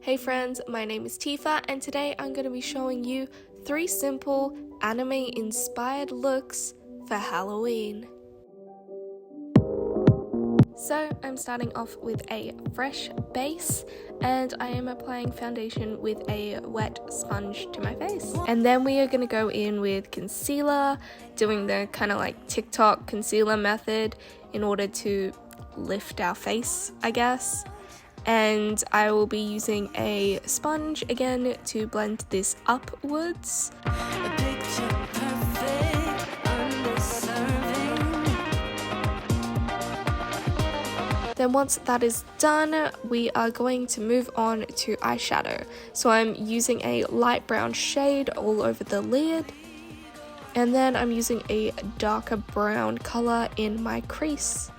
Hey friends, my name is Tifa and today I'm going to be showing you 3 simple anime inspired looks for Halloween. So I'm starting off with a fresh base and I am applying foundation with a wet sponge to my face. And then we are going to go in with concealer, doing the kind of like TikTok concealer method in order to lift our face, I guess. And I will be using a sponge again to blend this upwards. Then once that is done, we are going to move on to eyeshadow. So I'm using a light brown shade all over the lid. And then I'm using a darker brown color in my crease.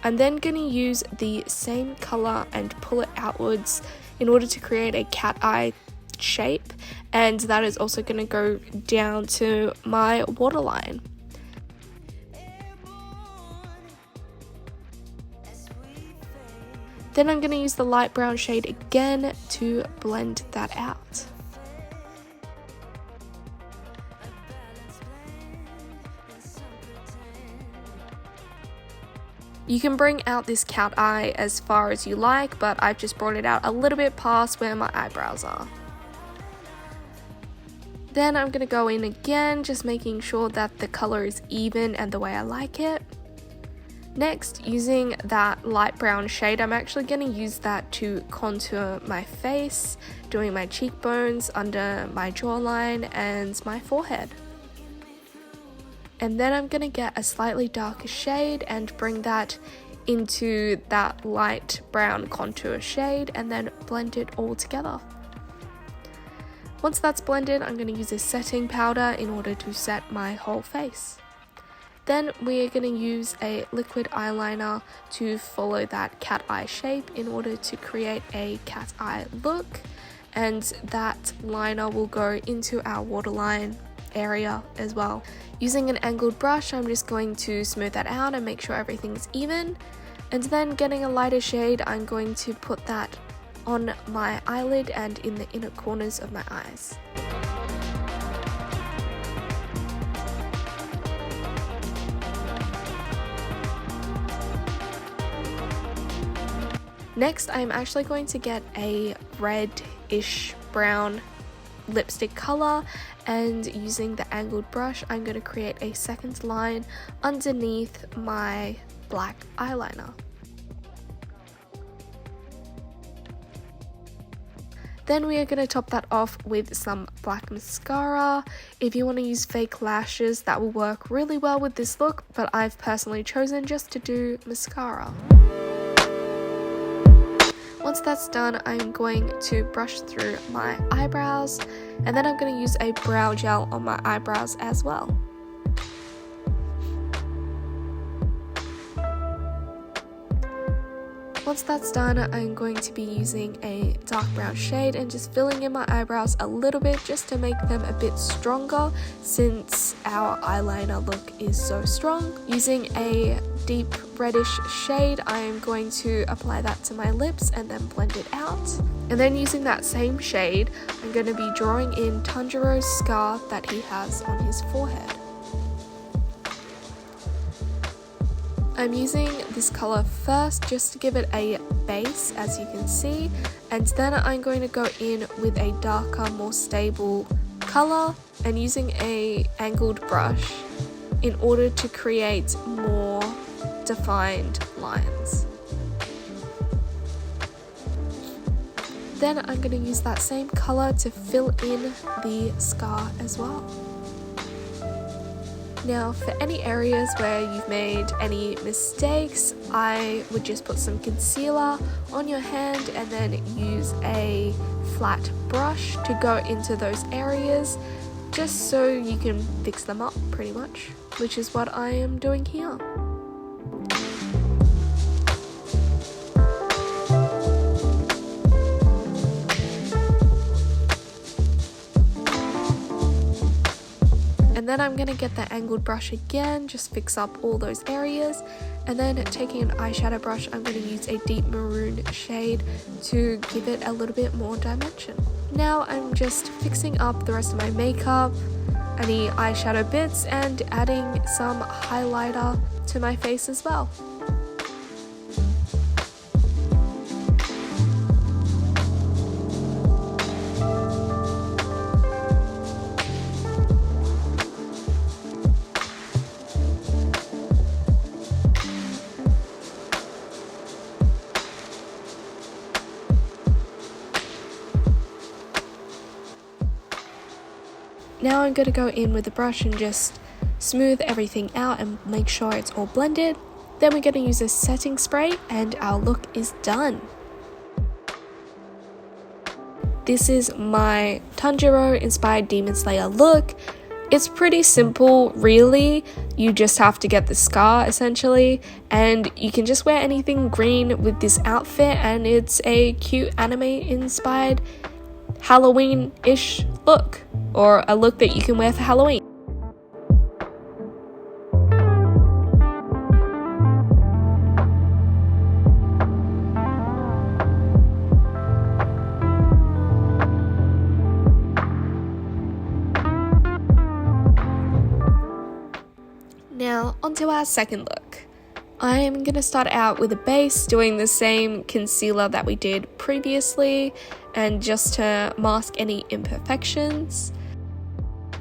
I'm then going to use the same color and pull it outwards in order to create a cat eye shape, and that is also going to go down to my waterline. Then I'm going to use the light brown shade again to blend that out. You can bring out this cat eye as far as you like, but I've just brought it out a little bit past where my eyebrows are. Then I'm going to go in again, just making sure that the color is even and the way I like it. Next, using that light brown shade, I'm actually going to use that to contour my face, doing my cheekbones, under my jawline and my forehead. And then I'm going to get a slightly darker shade and bring that into that light brown contour shade and then blend it all together. Once that's blended, I'm going to use a setting powder in order to set my whole face. Then we are going to use a liquid eyeliner to follow that cat eye shape in order to create a cat eye look, and that liner will go into our waterline area as well. Using an angled brush, I'm just going to smooth that out and make sure everything's even, and then getting a lighter shade, I'm going to put that on my eyelid and in the inner corners of my eyes. Next, I'm actually going to get a reddish brown lipstick color, and using the angled brush, I'm going to create a second line underneath my black eyeliner. Then we are going to top that off with some black mascara. If you want to use fake lashes, that will work really well with this look, but I've personally chosen just to do mascara. Once that's done, I'm going to brush through my eyebrows, and then I'm going to use a brow gel on my eyebrows as well. Once that's done, I'm going to be using a dark brown shade and just filling in my eyebrows a little bit just to make them a bit stronger since our eyeliner look is so strong. Using a deep reddish shade, I am going to apply that to my lips and then blend it out. And then using that same shade, I'm going to be drawing in Tanjiro's scar that he has on his forehead. I'm using this color first just to give it a base, as you can see, and then I'm going to go in with a darker, more stable color and using a angled brush in order to create more defined lines. Then I'm going to use that same color to fill in the scar as well. Now, for any areas where you've made any mistakes, I would just put some concealer on your hand and then use a flat brush to go into those areas, just so you can fix them up pretty much, which is what I am doing here. And then I'm gonna get the angled brush again, just fix up all those areas, and then taking an eyeshadow brush, I'm gonna use a deep maroon shade to give it a little bit more dimension. Now I'm just fixing up the rest of my makeup, any eyeshadow bits, and adding some highlighter to my face as well. Now I'm going to go in with the brush and just smooth everything out and make sure it's all blended. Then we're going to use a setting spray and our look is done. This is my Tanjiro inspired Demon Slayer look. It's pretty simple, really. You just have to get the scar essentially, and you can just wear anything green with this outfit, and it's a cute anime inspired Halloween-ish look, or a look that you can wear for Halloween. Now onto our second look. I'm going to start out with a base, doing the same concealer that we did previously, and just to mask any imperfections.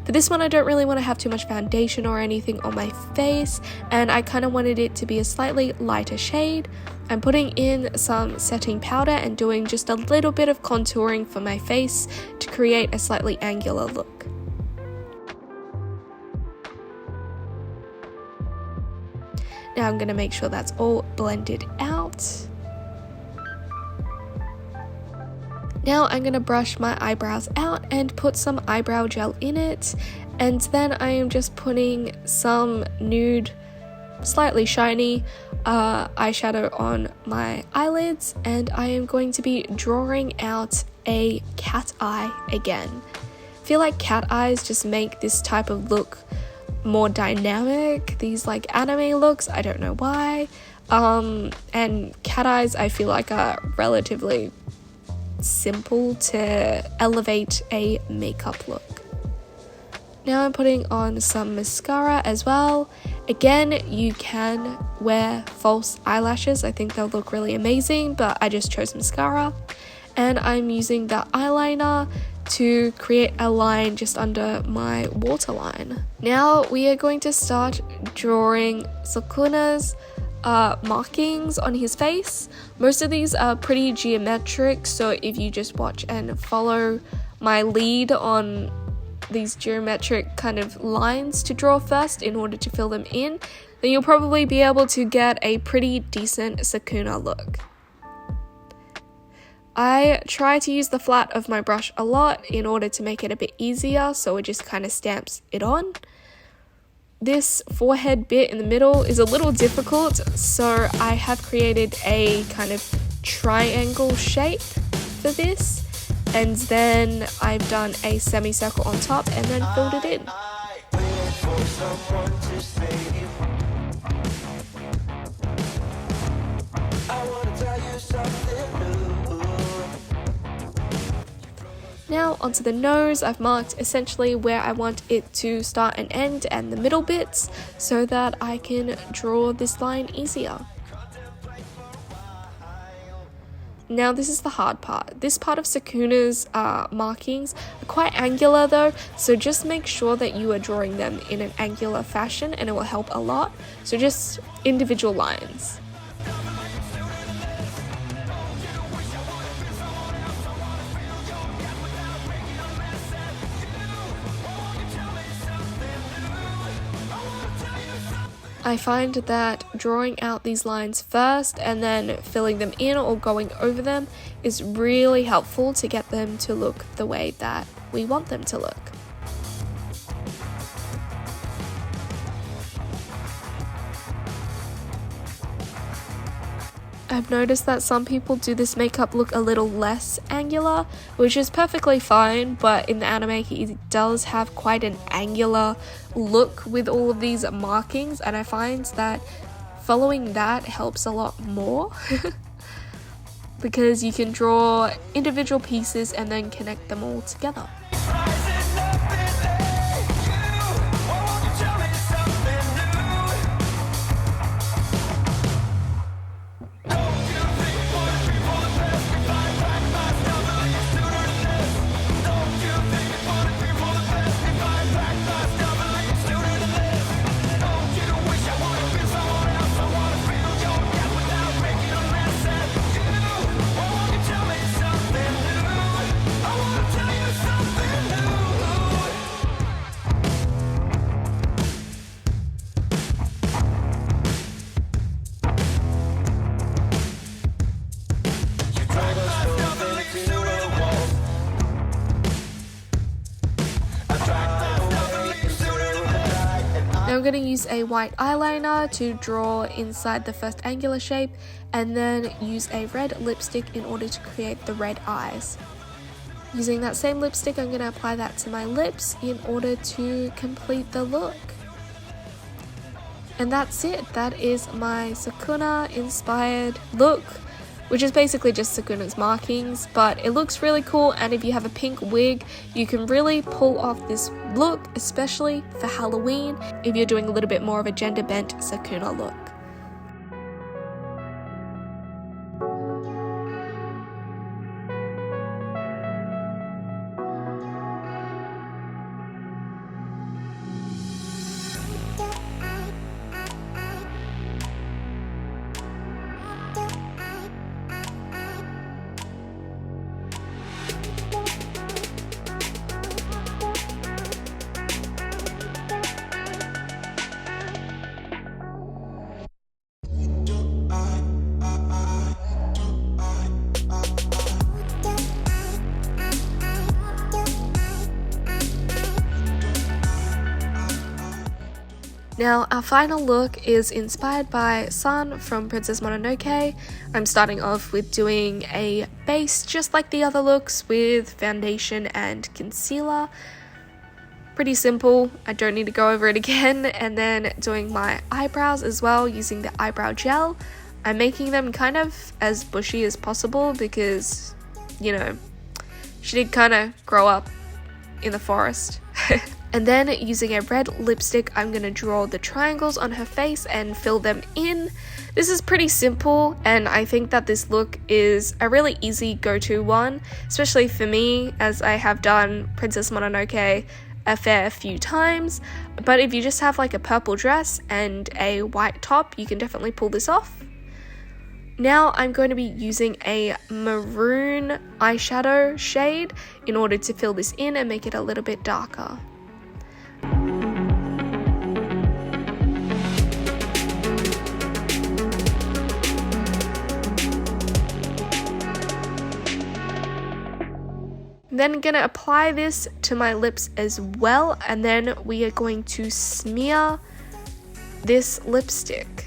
For this one, I don't really want to have too much foundation or anything on my face, and I kind of wanted it to be a slightly lighter shade. I'm putting in some setting powder and doing just a little bit of contouring for my face to create a slightly angular look. Now I'm going to make sure that's all blended out. Now I'm going to brush my eyebrows out and put some eyebrow gel in it, and then I am just putting some nude, slightly shiny eyeshadow on my eyelids, and I am going to be drawing out a cat eye again. I feel like cat eyes just make this type of look more dynamic, these like anime looks, I don't know why, and cat eyes I feel like are relatively simple to elevate a makeup look. Now I'm putting on some mascara as well. Again, you can wear false eyelashes, I think they'll look really amazing, but I just chose mascara, and I'm using the eyeliner to create a line just under my waterline. Now we are going to start drawing Sukuna's markings on his face. Most of these are pretty geometric, so if you just watch and follow my lead on these geometric kind of lines to draw first in order to fill them in, then you'll probably be able to get a pretty decent Sukuna look. I try to use the flat of my brush a lot in order to make it a bit easier, so it just kind of stamps it on. This forehead bit in the middle is a little difficult, so I have created a kind of triangle shape for this, and then I've done a semicircle on top and then filled it in. Now onto the nose. I've marked essentially where I want it to start and end and the middle bits so that I can draw this line easier. Now this is the hard part. This part of Sukuna's markings are quite angular though, so just make sure that you are drawing them in an angular fashion and it will help a lot. So just individual lines. I find that drawing out these lines first and then filling them in or going over them is really helpful to get them to look the way that we want them to look. I've noticed that some people do this makeup look a little less angular, which is perfectly fine, but in the anime he does have quite an angular look with all of these markings, and I find that following that helps a lot more because you can draw individual pieces and then connect them all together. Now I'm going to use a white eyeliner to draw inside the first angular shape, and then use a red lipstick in order to create the red eyes. Using that same lipstick, I'm going to apply that to my lips in order to complete the look. And that's it. That is my Sukuna inspired look, which is basically just Sukuna's markings, but it looks really cool, and if you have a pink wig, you can really pull off this look, especially for Halloween, if you're doing a little bit more of a gender bent Sukuna look. Now, our final look is inspired by San from Princess Mononoke. I'm starting off with doing a base just like the other looks with foundation and concealer. Pretty simple, I don't need to go over it again. And then doing my eyebrows as well using the eyebrow gel. I'm making them kind of as bushy as possible because, you know, she did kind of grow up in the forest. And then using a red lipstick, I'm going to draw the triangles on her face and fill them in. This is pretty simple, and I think that this look is a really easy go-to one, especially for me, as I have done Princess Mononoke a fair few times. But if you just have like a purple dress and a white top, you can definitely pull this off. Now I'm going to be using a maroon eyeshadow shade in order to fill this in and make it a little bit darker. Then I'm going to apply this to my lips as well, and then we are going to smear this lipstick.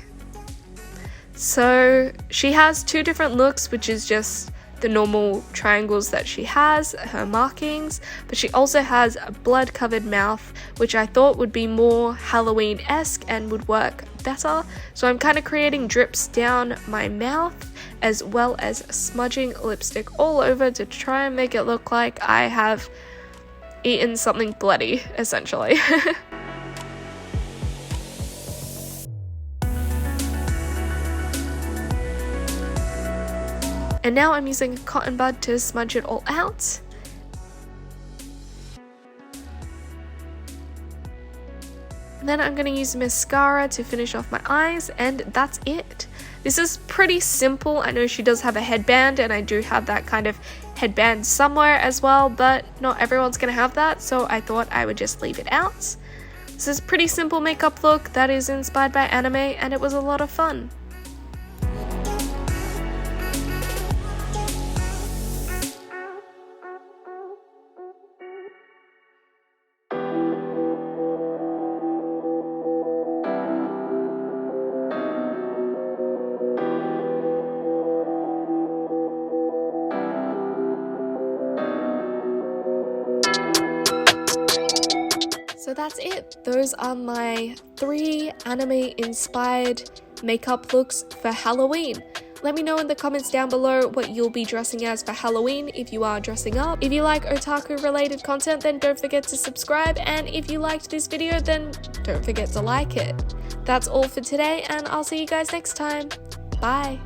So she has two different looks, which is just the normal triangles that she has, her markings, but she also has a blood-covered mouth, which I thought would be more Halloween-esque and would work better. So I'm kind of creating drips down my mouth, as well as smudging lipstick all over to try and make it look like I have eaten something bloody, essentially. And now I'm using a cotton bud to smudge it all out. And then I'm going to use mascara to finish off my eyes, and that's it. This is pretty simple. I know she does have a headband, and I do have that kind of headband somewhere as well, but not everyone's going to have that, so I thought I would just leave it out. This is a pretty simple makeup look that is inspired by anime, and it was a lot of fun. So that's it. Those are my 3 anime-inspired makeup looks for Halloween. Let me know in the comments down below what you'll be dressing as for Halloween if you are dressing up. If you like otaku-related content, then don't forget to subscribe, and if you liked this video, then don't forget to like it. That's all for today, and I'll see you guys next time. Bye!